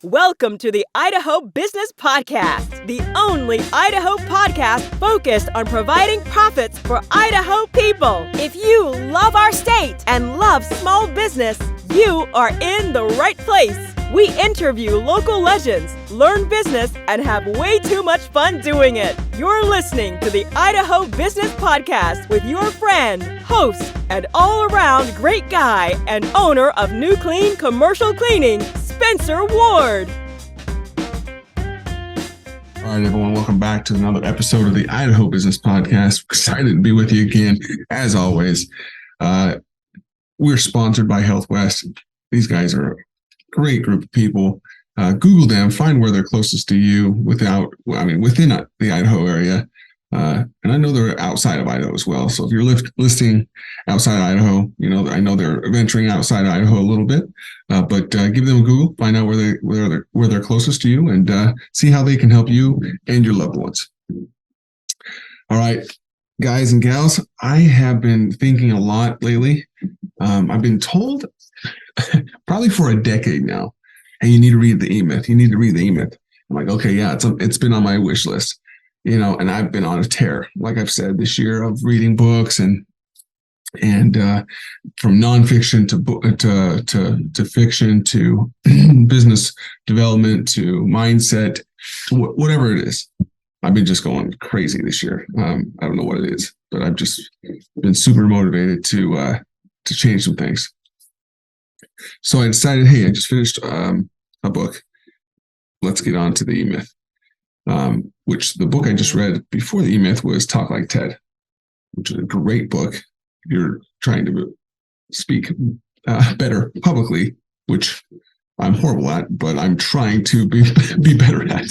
Welcome to the Idaho Business Podcast, the only Idaho podcast focused on providing profits for Idaho people. If you love our state and love small business, you are in the right place. We interview local legends, learn business, and have way too much fun doing it. You're listening to the Idaho Business Podcast with your friend, host, and all-around great guy and owner of New Clean Commercial Cleaning, Spencer Ward. All right, everyone, welcome back to another episode of the Idaho Business Podcast. Excited to be with you again, as always. We're sponsored by Health West. These guys are a great group of people. Google them, find where they're closest to you within the Idaho area. And I know they're outside of Idaho as well. So if you're listing outside Idaho, I know they're venturing outside Idaho a little bit, but give them a Google, find out where they're closest to you, and see how they can help you and your loved ones. All right, guys and gals, I have been thinking a lot lately. I've been told probably for a decade now, hey, you need to read the E-Myth. You need to read the E-Myth. I'm like, okay, yeah, it's been on my wish list. And I've been on a tear, like I've said, this year of reading books and from nonfiction to fiction to business development to mindset to whatever it is. I've been just going crazy this year. I don't know what it is, but I've just been super motivated to change some things. So I decided, hey, I just finished a book. Let's get on to the E-Myth. Which the book I just read before the E-Myth was Talk Like Ted, which is a great book if you're trying to speak better publicly, which I'm horrible at, but I'm trying to be better at.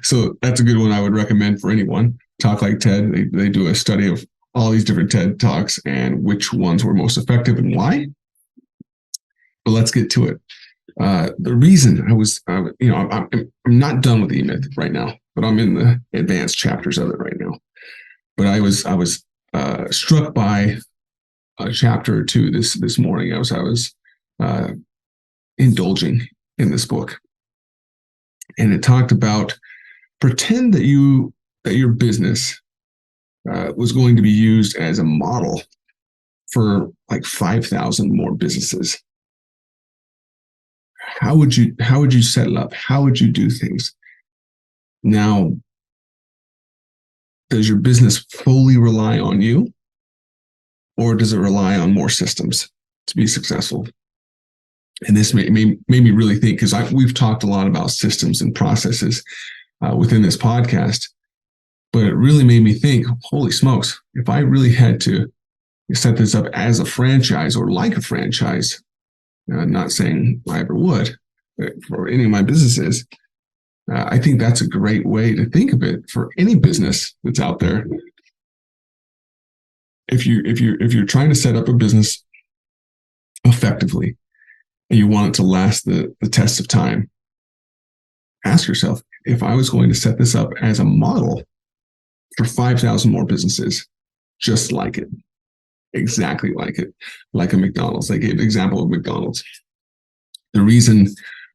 So that's a good one I would recommend for anyone. Talk Like Ted. They do a study of all these different TED Talks and which ones were most effective and why. But let's get to it. The reason I'm not done with the E-Myth right now, but I'm in the advanced chapters of it right now. But I was struck by a chapter or two this morning. I was indulging in this book, and it talked about pretend that your business was going to be used as a model for like 5,000 more businesses. How would you set it up? How would you do things? Now, does your business fully rely on you, or does it rely on more systems to be successful? And this made me really think, because we've talked a lot about systems and processes within this podcast, but it really made me think, holy smokes, if I really had to set this up as a franchise or like a franchise, not saying I ever would for any of my businesses, I think that's a great way to think of it for any business that's out there. If you're trying to set up a business effectively and you want it to last the test of time, ask yourself, if I was going to set this up as a model for 5,000 more businesses, just like it, exactly like it, like a McDonald's. They gave the example of McDonald's. The reason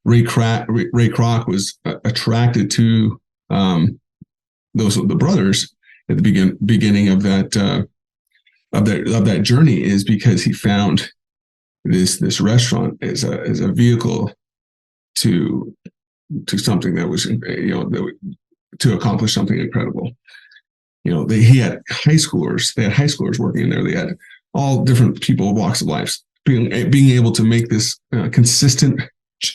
Ray Kroc was attracted to the brothers at the beginning of that journey is because he found this restaurant as a vehicle to something that was to accomplish something incredible. He had high schoolers. They had high schoolers working in there. They had all different people, walks of life, being able to make this consistent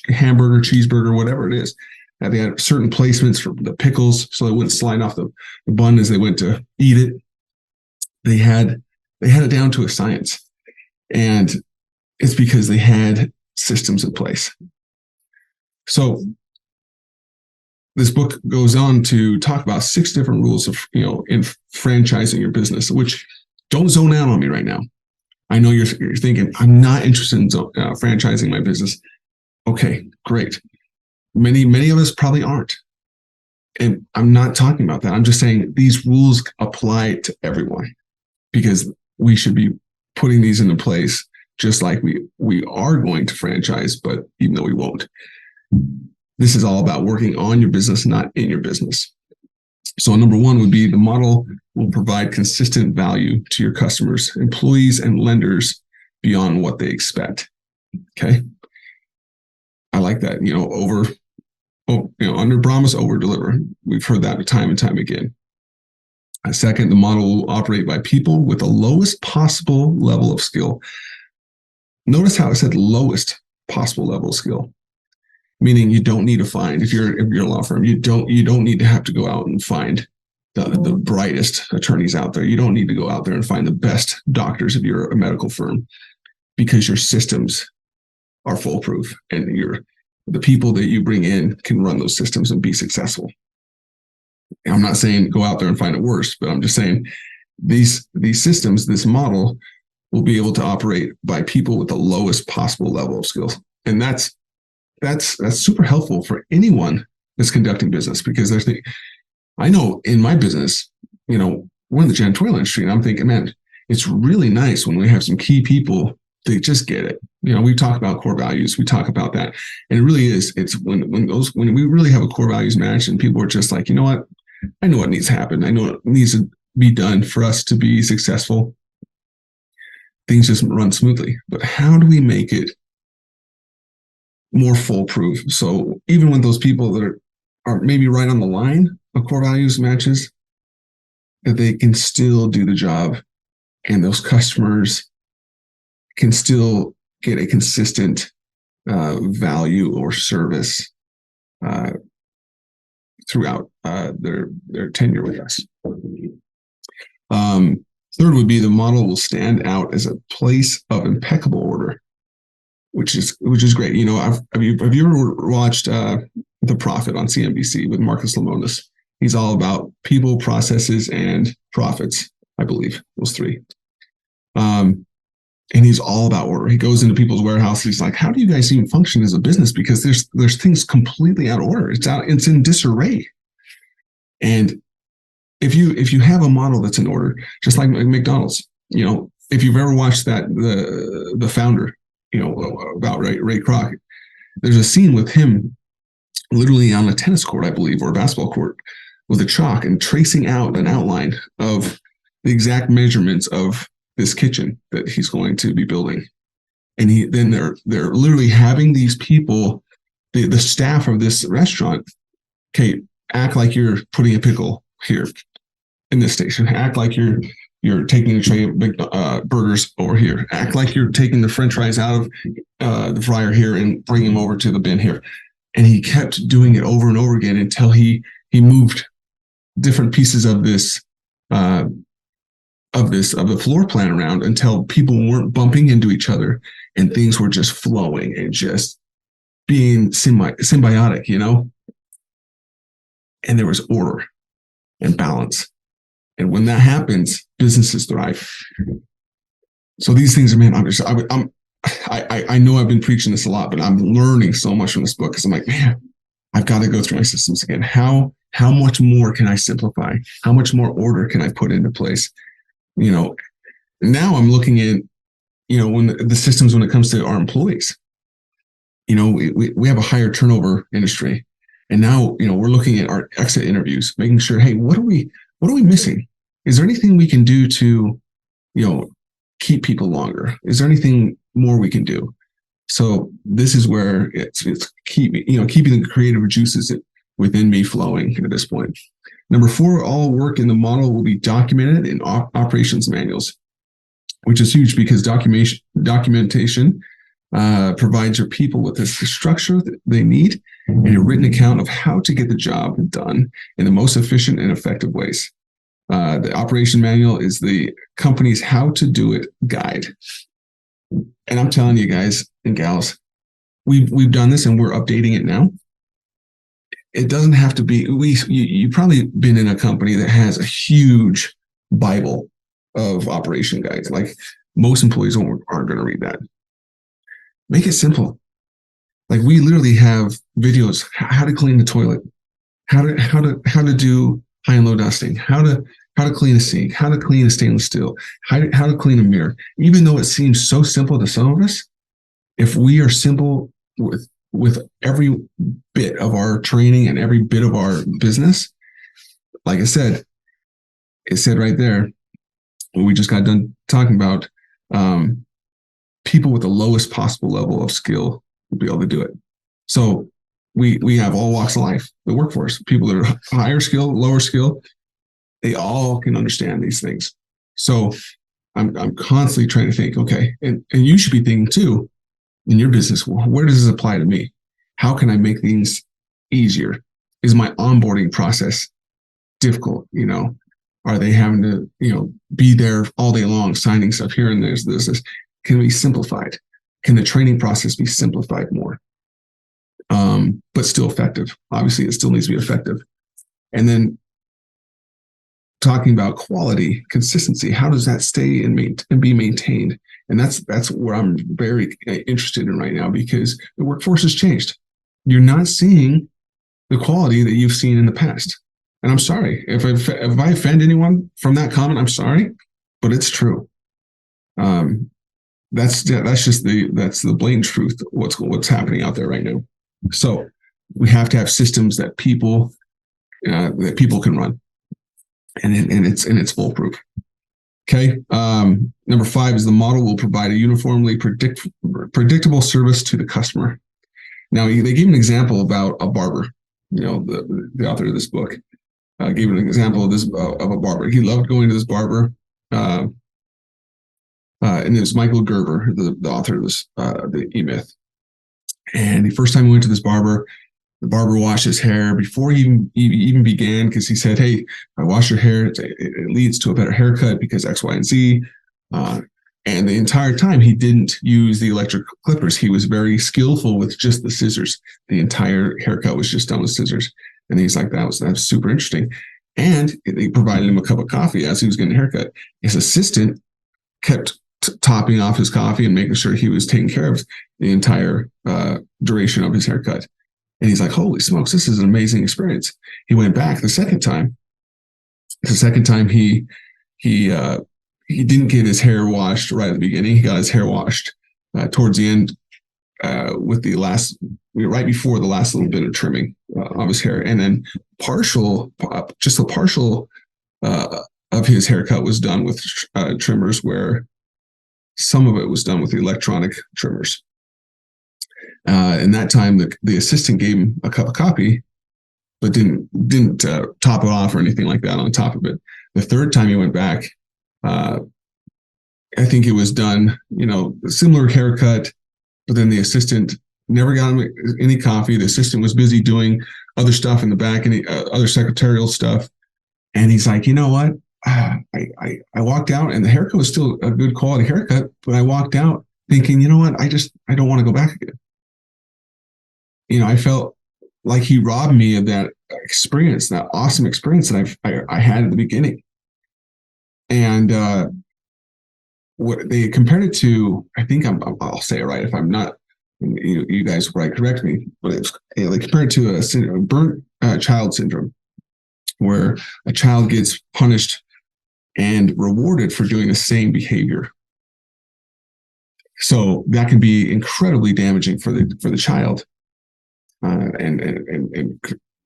hamburger, cheeseburger, whatever it is. They had certain placements for the pickles so it wouldn't slide off the bun as they went to eat it. They had it down to a science, and it's because they had systems in place. So this book goes on to talk about 6 different rules of, in franchising your business, which don't zone out on me right now. I know you're thinking, I'm not interested in franchising my business. Okay, great. Many of us probably aren't. And I'm not talking about that. I'm just saying these rules apply to everyone, because we should be putting these into place just like we are going to franchise, but even though we won't. This is all about working on your business, not in your business. So number one would be the model will provide consistent value to your customers, employees, and lenders beyond what they expect. Okay. I like that, under promise, over deliver. We've heard that time and time again. Second, the model will operate by people with the lowest possible level of skill. Notice how it said lowest possible level of skill, meaning you don't need to find, if you're a law firm, you don't need to have to go out and find the brightest attorneys out there. You don't need to go out there and find the best doctors if you're a medical firm, because your systems are foolproof and the people that you bring in can run those systems and be successful. I'm not saying go out there and find it worse, but I'm just saying these systems, this model will be able to operate by people with the lowest possible level of skills. And that's super helpful for anyone that's conducting business, because I know in my business, we're in the janitorial industry, and I'm thinking, man, it's really nice when we have some key people that just get it. We talk about core values, we talk about that, and it really is. It's when we really have a core values match, and people are just like, you know what, I know what needs to happen. I know what needs to be done for us to be successful. Things just run smoothly. But how do we make it more foolproof? So even when those people that are maybe right on the line of core values matches, that they can still do the job, and those customers can still get a consistent value or service throughout their tenure with us. Third would be the model will stand out as a place of impeccable order, which is great. Have you ever watched The Profit on CNBC with Marcus Lemonis? He's all about people, processes, and profits, I believe, those three. And he's all about order. He goes into people's warehouses. He's like, how do you guys even function as a business? Because there's things completely out of order. It's in disarray. And if you have a model that's in order, just like McDonald's, if you've ever watched the founder, about Ray Kroc, there's a scene with him literally on a tennis court, I believe, or a basketball court, with a chalk and tracing out an outline of the exact measurements of this kitchen that he's going to be building. And they're literally having these people, the staff of this restaurant, okay, act like you're putting a pickle here in this station. Act like you're taking a tray of burgers over here. Act like you're taking the French fries out of the fryer here and bringing them over to the bin here. And he kept doing it over and over again until he moved different pieces of the floor plan around until people weren't bumping into each other and things were just flowing and just being symbiotic, and there was order and balance. And when that happens, businesses thrive. So these things, man, I know I've been preaching this a lot, but I'm learning so much from this book, because I'm like, man, I've got to go through my systems again. How much more can I simplify? How much more order can I put into place? Now I'm looking at, when the systems, when it comes to our employees, we have a higher turnover industry. And now, we're looking at our exit interviews, making sure, hey, what are we missing? Is there anything we can do to, keep people longer? Is there anything more we can do? So this is where it's keeping the creative juices within me flowing at this point. Number 4, all work in the model will be documented in operations manuals, which is huge, because documentation provides your people with the structure that they need and a written account of how to get the job done in the most efficient and effective ways. The operation manual is the company's how to do it guide. And I'm telling you guys and gals, we've done this and we're updating it now. It doesn't have to be, you've probably been in a company that has a huge Bible of operation guides. Like, most employees aren't going to read that. Make it simple. Like, we literally have videos, how to clean the toilet, how to do high and low dusting, how to clean a sink, how to clean a stainless steel, how to clean a mirror. Even though it seems so simple to some of us, if we are simple with with every bit of our training and every bit of our business. Like I said, it said right there, when we just got done talking about people with the lowest possible level of skill will be able to do it. So we have all walks of life, the workforce, people that are higher skill, lower skill, they all can understand these things. So I'm constantly trying to think, okay, and you should be thinking too in your business, where does this apply to me? How can I make things easier? Is my onboarding process difficult? Are they having to, be there all day long, signing stuff here and there's this. Can it be simplified? Can the training process be simplified more? But still effective. Obviously, it still needs to be effective. And then talking about quality, consistency, how does that stay and be maintained? And that's where I'm very interested in right now, because the workforce has changed. You're not seeing the quality that you've seen in the past. And I'm sorry if I offend anyone from that comment. I'm sorry, but it's true. That's just the blatant truth. What's happening out there right now. So we have to have systems that people can run, and it's foolproof. Okay. Number 5 is the model will provide a uniformly predictable service to the customer. Now they gave an example about a barber. The author of this book gave an example of a barber. He loved going to this barber, and it was Michael Gerber, the author of this the E-Myth. And the first time he went to this barber, the barber washed his hair before he even began, because he said, "Hey, I wash your hair. It leads to a better haircut because X, Y, and Z." And the entire time he didn't use the electric clippers. He was very skillful with just the scissors. The entire haircut was just done with scissors. And he's like, that was super interesting. And they provided him a cup of coffee as he was getting a haircut. His assistant kept topping off his coffee and making sure he was taking care of the entire duration of his haircut. And he's like, holy smokes, this is an amazing experience. He went back the second time. The second time he didn't get his hair washed right at the beginning. He got his hair washed towards the end with the last, right before the last little bit of trimming of his hair. And then just a partial of his haircut was done with trimmers, where some of it was done with the electronic trimmers. And that time, the assistant gave him a cup of coffee, but didn't top it off or anything like that on top of it. The third time he went back, I think it was done, a similar haircut, but then the assistant never got him any coffee. The assistant was busy doing other stuff in the back, and other secretarial stuff. And he's like, you know what? I walked out, and the haircut was still a good quality haircut, but I walked out thinking, you know what? I don't want to go back again. I felt like he robbed me of that experience, that awesome experience that I had at the beginning. And what they compared it to, I think I'll say it right. If I'm not, you guys will correct me, but they compared it to a burnt child syndrome, where a child gets punished and rewarded for doing the same behavior. So that can be incredibly damaging for the child, and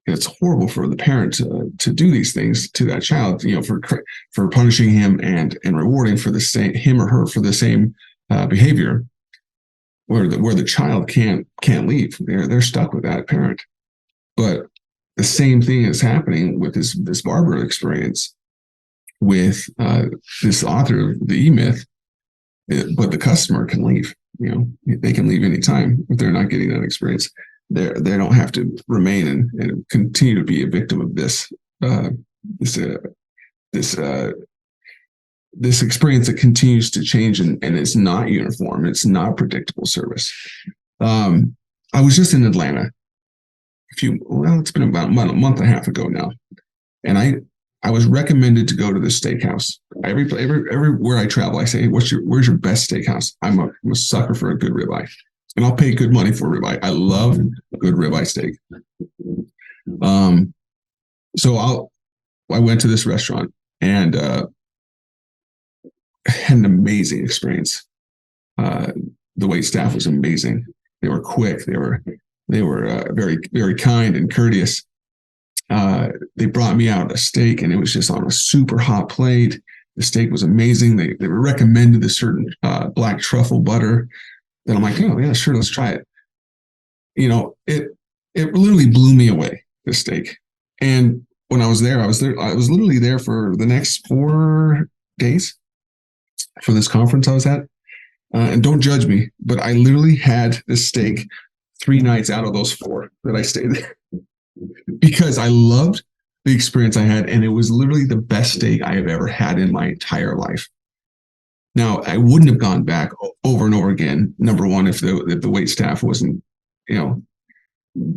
it's horrible for the parent to do these things to that child, for punishing him and rewarding for him or her for the same behavior, where the child can't leave. They're stuck with that parent. But the same thing is happening with this barber experience with this author of the E-Myth, but the customer can leave. They can leave anytime if they're not getting that experience. They don't have to remain and continue to be a victim of this experience that continues to change, and it's not uniform. It's not predictable service. I was just in Atlanta it's been about a month and a half ago now, and I was recommended to go to this steakhouse. Everywhere I travel, I say, where's your best steakhouse? I'm a sucker for a good ribeye. And I'll pay good money for ribeye. I love a good ribeye steak. So I went to this restaurant and had an amazing experience. The wait staff was amazing. They were quick. They were very, very kind and courteous. They brought me out a steak, and it was just on a super hot plate. The steak was amazing. They recommended this certain black truffle butter. Then I'm like, oh yeah, sure, let's try it. It literally blew me away, this steak. And when I was there, I was literally there for the next 4 days for this conference I was at. And don't judge me, but I literally had this steak 3 nights out of those 4 that I stayed there because I loved the experience I had. And it was literally the best steak I have ever had in my entire life. Now, I wouldn't have gone back over and over again. Number one, if the wait staff wasn't,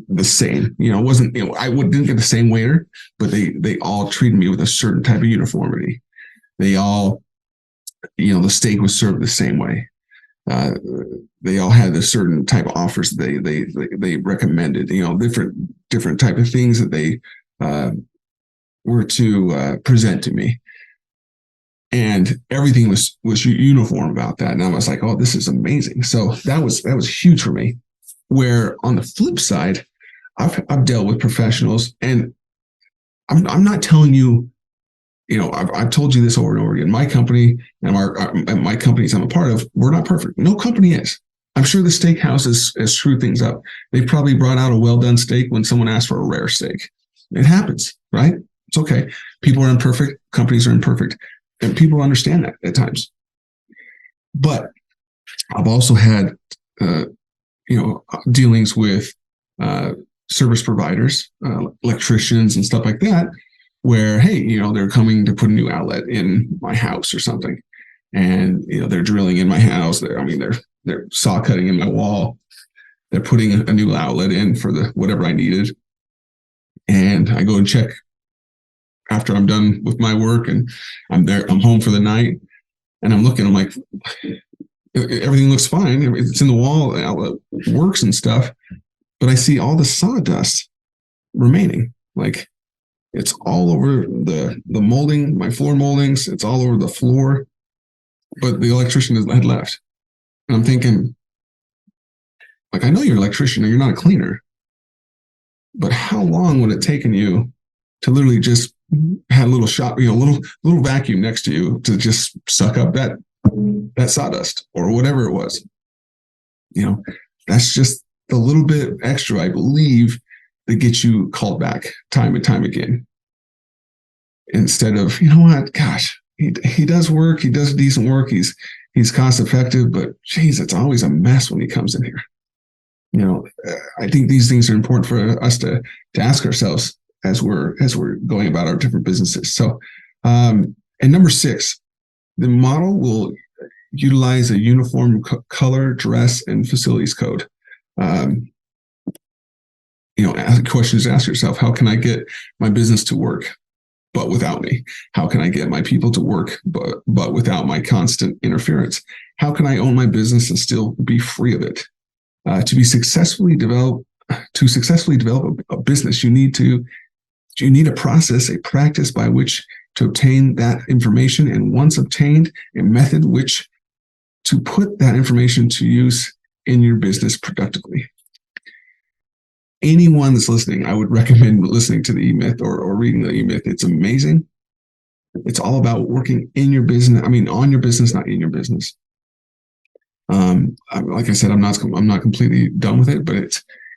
the same, it wasn't, I didn't get the same waiter, but they all treated me with a certain type of uniformity. They all, the steak was served the same way. They all had a certain type of offers they recommended, different type of things that they were to present to me. And everything was uniform about that. And I was like, oh, this is amazing. So that was huge for me. Where on the flip side, I've dealt with professionals, and I'm not telling you, I've told you this over and over again. My company and my companies I'm a part of, we're not perfect. No company is. I'm sure the steakhouses has screwed things up. They probably brought out a well-done steak when someone asked for a rare steak. It happens, right? It's okay. People are imperfect. Companies are imperfect. And people understand that at times. But I've also had, dealings with service providers, electricians and stuff like that, where, hey, they're coming to put a new outlet in my house or something. And, they're drilling in my house. They're saw cutting in my wall. They're putting a new outlet in for whatever I needed. And I go and check after I'm done with my work, and I'm home for the night, and I'm looking, I'm like, everything looks fine. It's in the wall, outlet works and stuff, but I see all the sawdust remaining. Like, it's all over the molding, my floor moldings. It's all over the floor, but the electrician had left. And I'm thinking, like, I know you're an electrician and you're not a cleaner, but how long would it taken you to literally just have a little shop, little vacuum next to you to just suck up that sawdust or whatever it was? That's just the little bit extra, I believe, that gets you called back time and time again. Instead of, gosh, he does work, he does decent work, he's cost effective, but geez, it's always a mess when he comes in here. I think these things are important for us to ask ourselves as we're going about our different businesses. So, and number 6, the model will utilize a uniform color, dress, and facilities code. Questions to ask yourself: how can I get my business to work, but without me? How can I get my people to work, but without my constant interference? How can I own my business and still be free of it? To successfully develop a business, you need a process, a practice by which to obtain that information, and once obtained, a method which to put that information to use in your business productively. Anyone that's listening, I would recommend listening to the E-Myth or reading the E-Myth. It's amazing. It's all about working in your business. On your business, not in your business. Like I said, I'm not completely done with it, but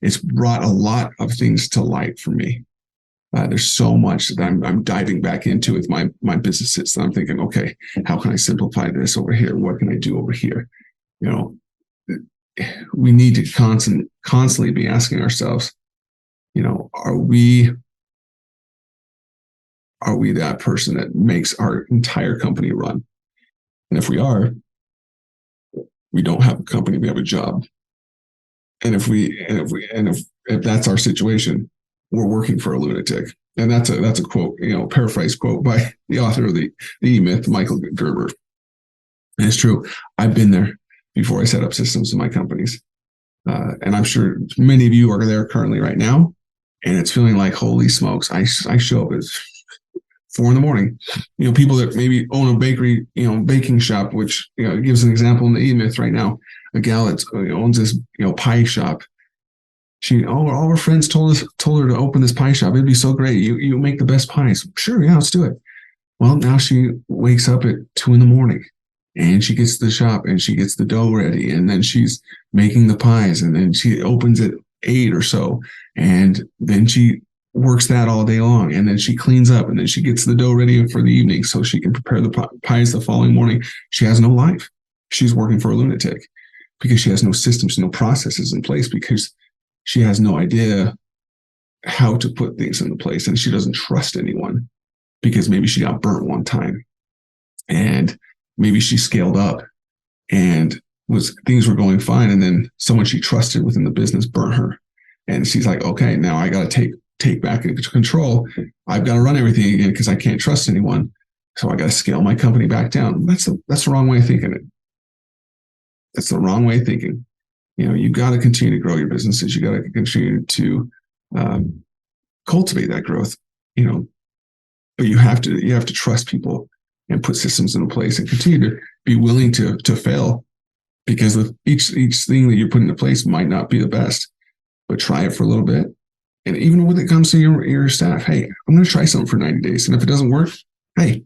it's brought a lot of things to light for me. There's so much that I'm diving back into with my businesses that I'm thinking, okay, how can I simplify this over here? What can I do over here? We need to constantly be asking ourselves, are we that person that makes our entire company run? And if we are, we don't have a company, we have a job. And if that's our situation, we're working for a lunatic. And that's a quote, paraphrase quote by the author of the E-Myth, Michael Gerber. And it's true. I've been there before I set up systems in my companies. And I'm sure many of you are there currently right now. And it's feeling like, holy smokes, I show up at 4 a.m. People that maybe own a bakery, baking shop, which, gives an example in the E-Myth right now. A gal that owns this, pie shop. All her friends told her to open this pie shop. It'd be so great. You make the best pies. Sure, yeah, let's do it. Well, now she wakes up at 2 a.m. and she gets to the shop and she gets the dough ready, and then she's making the pies, and then she opens at 8 or so, and then she works that all day long, and then she cleans up, and then she gets the dough ready for the evening so she can prepare the pies the following morning. She has no life. She's working for a lunatic because she has no systems, no processes in place, because she has no idea how to put things into place, and she doesn't trust anyone because maybe she got burnt one time, and maybe she scaled up and things were going fine, and then someone she trusted within the business burnt her, and she's like, okay, now I got to take back into control. I've got to run everything again because I can't trust anyone, so I got to scale my company back down. That's the wrong way of thinking it. That's the wrong way of thinking. You got to continue to grow your businesses. You got to continue to cultivate that growth. But you have to trust people and put systems in place and continue to be willing to fail, because each thing that you put into place might not be the best, but try it for a little bit. And even when it comes to your staff, hey, I'm going to try something for 90 days. And if it doesn't work, hey,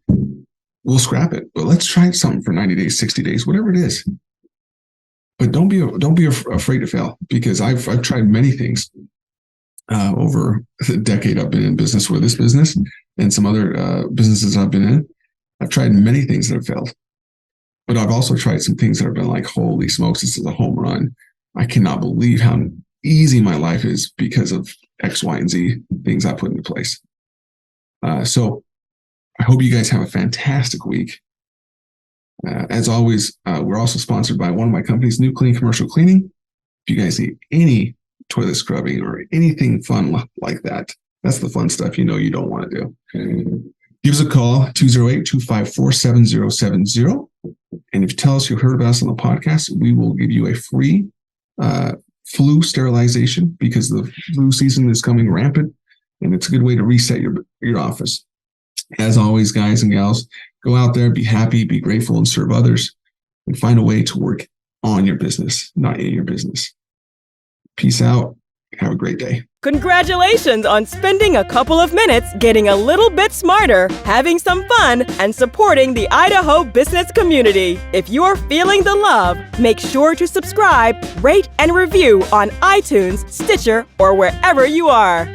we'll scrap it. But let's try something for 90 days, 60 days, whatever it is. But don't be afraid to fail, because I've tried many things over the decade I've been in business, with this business and some other businesses I've been in. I've tried many things that have failed, but I've also tried some things that have been like, holy smokes, this is a home run. I cannot believe how easy my life is because of X, Y, and Z things I put into place. So I hope you guys have a fantastic week. As always, we're also sponsored by one of my companies, New Clean Commercial Cleaning. If you guys need any toilet scrubbing or anything fun like that, that's the fun stuff you don't want to do. Give us a call, 208-254-7070. And if you tell us you heard about us on the podcast, we will give you a free flu sterilization, because the flu season is coming rampant, and it's a good way to reset your office. As always, guys and gals, go out there, be happy, be grateful, and serve others, and find a way to work on your business, not in your business. Peace out. Have a great day. Congratulations on spending a couple of minutes getting a little bit smarter, having some fun, and supporting the Idaho business community. If you're feeling the love, make sure to subscribe, rate, and review on iTunes, Stitcher, or wherever you are.